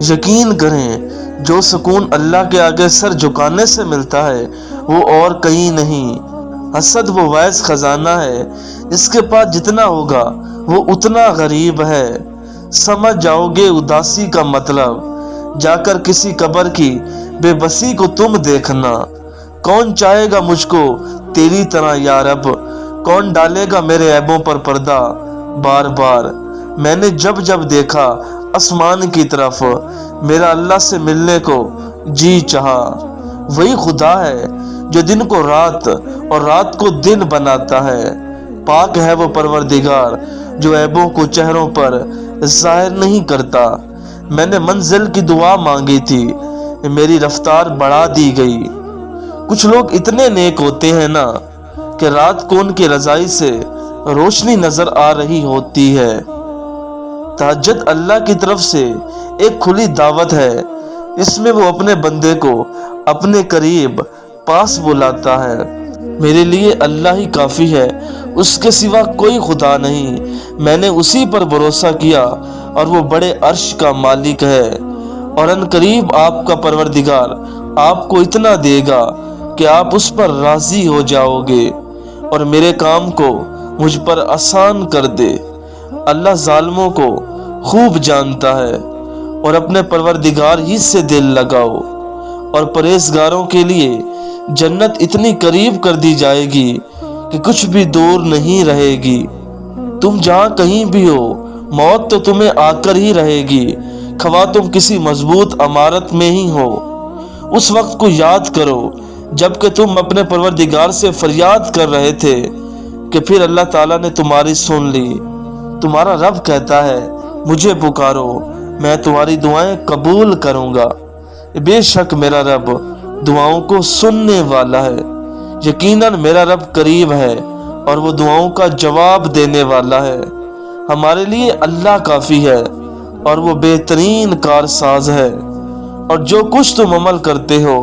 یقین کریں جو سکون اللہ کے آگے سر جھکانے سے ملتا ہے وہ اور کہیں نہیں۔ حسد وہ ویس خزانہ ہے، اس کے پاس جتنا ہوگا وہ اتنا غریب ہے۔ سمجھ جاؤ گے اداسی کا مطلب جا کر کسی قبر کی بے بسی کو تم دیکھنا۔ کون چاہے گا مجھ کو تیری طرح یا رب، کون ڈالے گا میرے عیبوں پر پردہ بار بار۔ میں نے جب جب دیکھا آسمان کی طرف، میرا اللہ سے ملنے کو جی چاہا۔ وہی خدا ہے جو دن کو رات اور رات کو دن بناتا ہے۔ پاک ہے وہ پروردگار جو عیبوں کو چہروں پر ظاہر نہیں کرتا۔ میں نے منزل کی دعا مانگی تھی، میری رفتار بڑھا دی گئی۔ کچھ لوگ اتنے نیک ہوتے ہیں نا کہ رات کو ان کی رضائی سے روشنی نظر آ رہی ہوتی ہے۔ تہجد اللہ کی طرف سے ایک کھلی دعوت ہے، اس میں وہ اپنے بندے کو اپنے قریب پاس بلاتا ہے۔ میرے لیے اللہ ہی کافی ہے، اس کے سوا کوئی خدا نہیں۔ میں نے اسی پر بھروسہ کیا اور وہ بڑے عرش کا مالک ہے۔ اور ان قریب آپ کا پروردگار آپ کو اتنا دے گا کہ آپ اس پر راضی ہو جاؤ گے اور میرے کام کو مجھ پر آسان کر دے۔ اللہ ظالموں کو خوب جانتا ہے، اور اپنے پروردگار ہی سے دل لگاؤ، اور پرہیزگاروں کے لیے جنت اتنی قریب کر دی جائے گی کہ کچھ بھی دور نہیں رہے گی۔ تم جہاں کہیں بھی ہو، موت تو تمہیں آ کر ہی رہے گی، خواہ تم کسی مضبوط عمارت میں ہی ہو۔ اس وقت کو یاد کرو جب کہ تم اپنے پروردگار سے فریاد کر رہے تھے کہ پھر اللہ تعالیٰ نے تمہاری سن لی۔ تمہارا رب کہتا ہے مجھے پکارو، میں تمہاری دعائیں قبول کروں گا۔ بے شک میرا رب دعاؤں کو سننے والا ہے۔ یقیناً میرا رب قریب ہے اور وہ دعاؤں کا جواب دینے والا ہے۔ ہمارے لیے اللہ کافی ہے اور وہ بہترین کارساز ہے۔ اور جو کچھ تم عمل کرتے ہو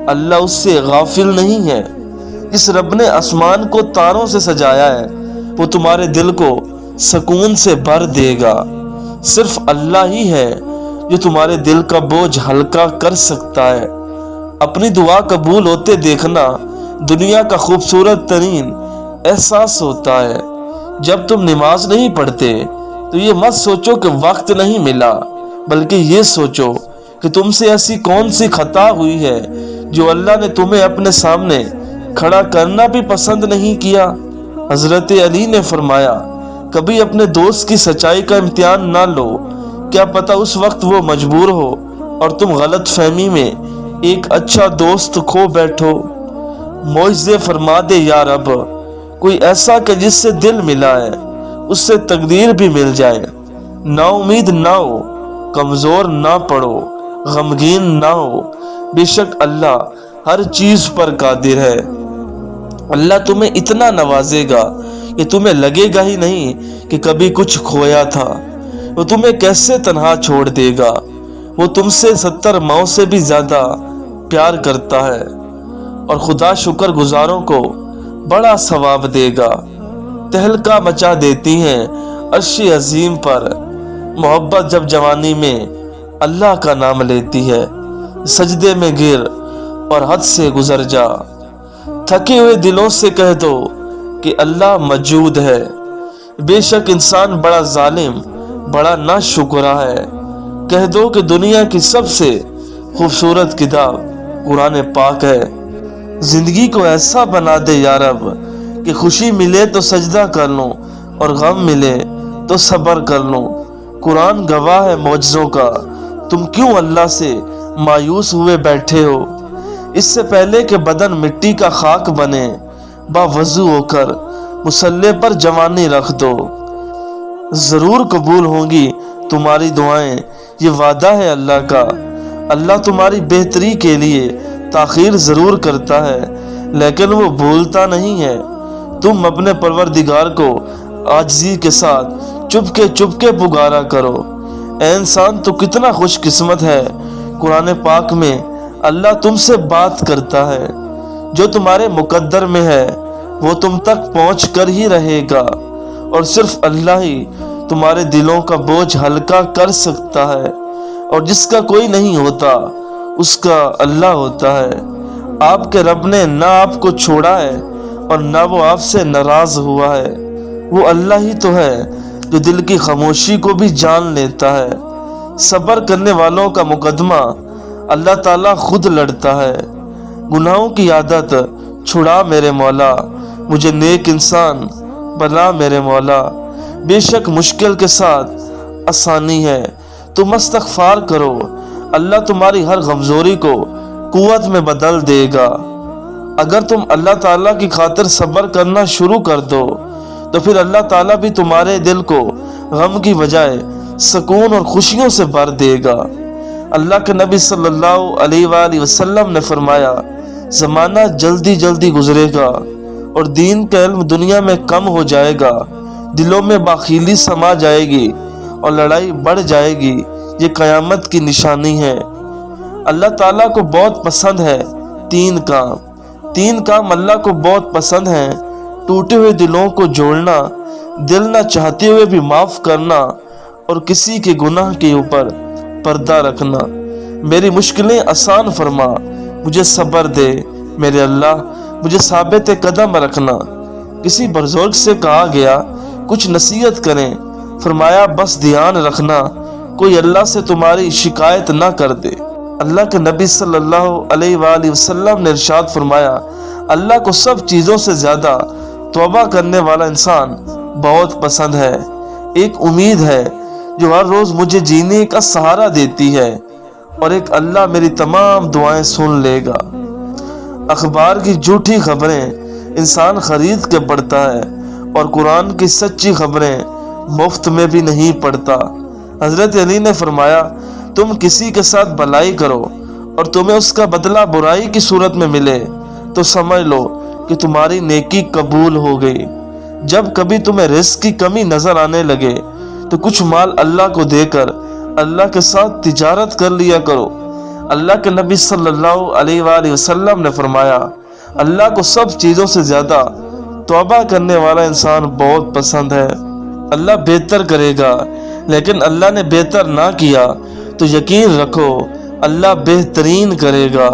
اللہ اس سے غافل نہیں ہے۔ اس رب نے آسمان کو تاروں سے سجایا ہے، وہ تمہارے دل کو سکون سے بھر دے گا۔ صرف اللہ ہی ہے جو تمہارے دل کا بوجھ ہلکا کر سکتا ہے۔ اپنی دعا قبول ہوتے دیکھنا دنیا کا خوبصورت ترین احساس ہوتا ہے۔ جب تم نماز نہیں پڑھتے تو یہ مت سوچو کہ وقت نہیں ملا، بلکہ یہ سوچو کہ تم سے ایسی کون سی خطا ہوئی ہے جو اللہ نے تمہیں اپنے سامنے کھڑا کرنا بھی پسند نہیں کیا۔ حضرت علی نے فرمایا کبھی اپنے دوست کی سچائی کا امتحان نہ لو، کیا پتہ اس وقت وہ مجبور ہو اور تم غلط فہمی میں ایک اچھا دوست کھو بیٹھو۔ معجزے فرما دے یا رب، کوئی ایسا کہ جس سے دل ملا ہے اس سے تقدیر بھی مل جائے۔ نا امید نہ ہو، کمزور نہ پڑو، غمگین نہ ہو، بے شک اللہ ہر چیز پر قادر ہے۔ اللہ تمہیں اتنا نوازے گا کہ تمہیں لگے گا ہی نہیں کہ کبھی کچھ کھویا تھا۔ وہ تمہیں کیسے تنہا چھوڑ دے گا؟ وہ تم سے 70 ماؤں سے بھی زیادہ پیار کرتا ہے، اور خدا شکر گزاروں کو بڑا ثواب دے گا۔ تہلکہ مچا دیتی ہیں عرش عظیم پر محبت جب جوانی میں اللہ کا نام لیتی ہے۔ سجدے میں گر اور حد سے گزر جا، تھکے ہوئے دلوں سے کہہ دو کہ اللہ موجود ہے۔ بے شک انسان بڑا ظالم، بڑا ناشکرا ہے۔ کہہ دو کہ دنیا کی سب سے خوبصورت کتاب قرآن پاک ہے۔ زندگی کو ایسا بنا دے یا رب کہ خوشی ملے تو سجدہ کر لوں اور غم ملے تو صبر کر لوں۔ قرآن گواہ ہے معجزوں کا، تم کیوں اللہ سے مایوس ہوئے بیٹھے ہو؟ اس سے پہلے کہ بدن مٹی کا خاک بنے، باوضو ہو کر مصلی پر جوانی رکھ دو، ضرور قبول ہوں گی تمہاری دعائیں، یہ وعدہ ہے اللہ کا۔ اللہ تمہاری بہتری کے لیے تاخیر ضرور کرتا ہے لیکن وہ بھولتا نہیں ہے۔ تم اپنے پروردگار کو عاجزی کے ساتھ چپکے پکارا کرو۔ اے انسان تو کتنا خوش قسمت ہے، قرآن پاک میں اللہ تم سے بات کرتا ہے۔ جو تمہارے مقدر میں ہے وہ تم تک پہنچ کر ہی رہے گا، اور صرف اللہ ہی تمہارے دلوں کا بوجھ ہلکا کر سکتا ہے۔ اور جس کا کوئی نہیں ہوتا اس کا اللہ ہوتا ہے۔ آپ کے رب نے نہ آپ کو چھوڑا ہے اور نہ وہ آپ سے ناراض ہوا ہے۔ وہ اللہ ہی تو ہے جو دل کی خاموشی کو بھی جان لیتا ہے۔ صبر کرنے والوں کا مقدمہ اللہ تعالیٰ خود لڑتا ہے۔ گناہوں کی عادت چھڑا میرے مولا، مجھے نیک انسان بنا میرے مولا۔ بے شک مشکل کے ساتھ آسانی ہے، تم استغفار کرو، اللہ تمہاری ہر کمزوری کو قوت میں بدل دے گا۔ اگر تم اللہ تعالیٰ کی خاطر صبر کرنا شروع کر دو تو پھر اللہ تعالیٰ بھی تمہارے دل کو غم کی بجائے سکون اور خوشیوں سے بھر دے گا۔ اللہ کے نبی صلی اللہ علیہ وآلہ وسلم نے فرمایا، زمانہ جلدی جلدی گزرے گا اور دین کا علم دنیا میں کم ہو جائے گا، دلوں میں باخیلی سما جائے گی اور لڑائی بڑھ جائے گی۔ یہ قیامت کی نشانی ہے۔ اللہ تعالیٰ کو بہت پسند ہے تین کام اللہ کو بہت پسند ہیں: ٹوٹے ہوئے دلوں کو جوڑنا، دل نہ چاہتے ہوئے بھی معاف کرنا، اور کسی کے گناہ کے اوپر پردہ رکھنا۔ میری مشکلیں آسان فرما، مجھے صبر دے میرے اللہ، مجھے ثابت قدم رکھنا۔ کسی بزرگ سے کہا گیا کچھ نصیحت کریں، فرمایا بس دھیان رکھنا کوئی اللہ سے تمہاری شکایت نہ کر دے۔ اللہ کے نبی صلی اللہ علیہ وآلہ وسلم نے ارشاد فرمایا، اللہ کو سب چیزوں سے زیادہ توبہ کرنے والا انسان بہت پسند ہے۔ ایک امید ہے جو ہر روز مجھے جینے کا سہارا دیتی ہے، اور ایک اللہ میری تمام دعائیں سن لے گا۔ اخبار کی جھوٹی خبریں انسان خرید کے پڑھتا ہے، اور قرآن کی سچی خبریں مفت میں بھی نہیں پڑھتا۔ حضرت علی نے فرمایا، تم کسی کے ساتھ بھلائی کرو اور تمہیں اس کا بدلہ برائی کی صورت میں ملے تو سمجھ لو کہ تمہاری نیکی قبول ہو گئی۔ جب کبھی تمہیں رزق کی کمی نظر آنے لگے تو کچھ مال اللہ کو دے کر اللہ کے ساتھ تجارت کر لیا کرو۔ اللہ کے نبی صلی اللہ علیہ وآلہ وسلم نے فرمایا، اللہ کو سب چیزوں سے زیادہ توبہ کرنے والا انسان بہت پسند ہے۔ اللہ بہتر کرے گا، لیکن اللہ نے بہتر نہ کیا تو یقین رکھو اللہ بہترین کرے گا۔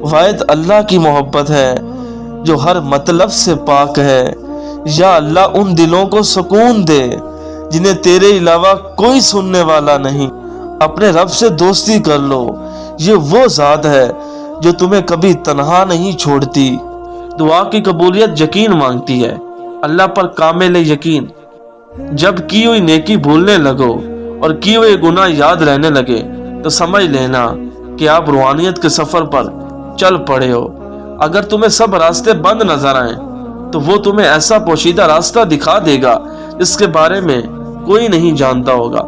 واحد اللہ کی محبت ہے جو ہر مطلب سے پاک ہے۔ یا اللہ ان دلوں کو سکون دے جنہیں تیرے علاوہ کوئی سننے والا نہیں۔ اپنے رب سے دوستی کر لو، یہ وہ ذات ہے جو تمہیں کبھی تنہا نہیں چھوڑتی۔ دعا کی قبولیت یقین مانگتی ہے، اللہ پر کامل یقین۔ جب کی ہوئی نیکی بھولنے لگو اور کیے ہوئے گناہ یاد رہنے لگے تو سمجھ لینا کہ آپ روحانیت کے سفر پر چل پڑے ہو۔ اگر تمہیں سب راستے بند نظر آئیں تو وہ تمہیں ایسا پوشیدہ راستہ دکھا دے گا جس کے بارے میں کوئی نہیں جانتا ہوگا۔